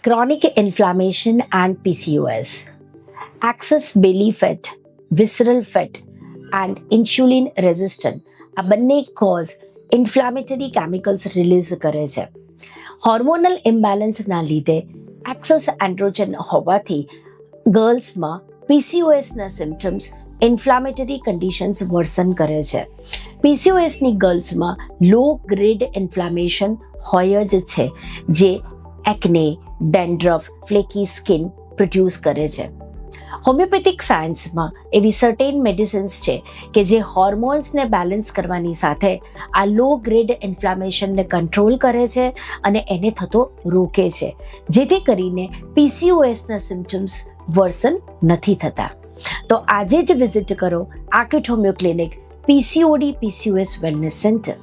chronic inflammation and PCOS, excess belly fat, visceral fat and insulin resistant આ બંને cause inflammatory chemicals release કરે છે. Hormonal ઇમ્બેલેન્સના લીધે access androgen હોવાથી ગર્લ્સમાં પીસીઓએસના symptoms inflammatory conditions version કરે છે. પીસીઓએસની ગર્લ્સમાં લો ગ્રેડ ઇન્ફ્લામેશન હોય જ છે જે એકને, ડેન્ડ્રફ, ફ્લેકી સ્કિન પ્રોડ્યુસ કરે છે. હોમિયોપેથિક સાયન્સમાં એવી સર્ટેન મેડિસિન્સ છે કે જે હોર્મોન્સને બેલેન્સ કરવાની સાથે આ લો ગ્રેડ ઇન્ફ્લામેશનને કંટ્રોલ કરે છે અને એને થતો રોકે છે, જેથી કરીને પીસીઓએસના સિમ્ટમ્સ વર્સન નથી થતા. તો આજે જ વિઝિટ કરો acute homeo clinic, PCOD PCOS wellness centre.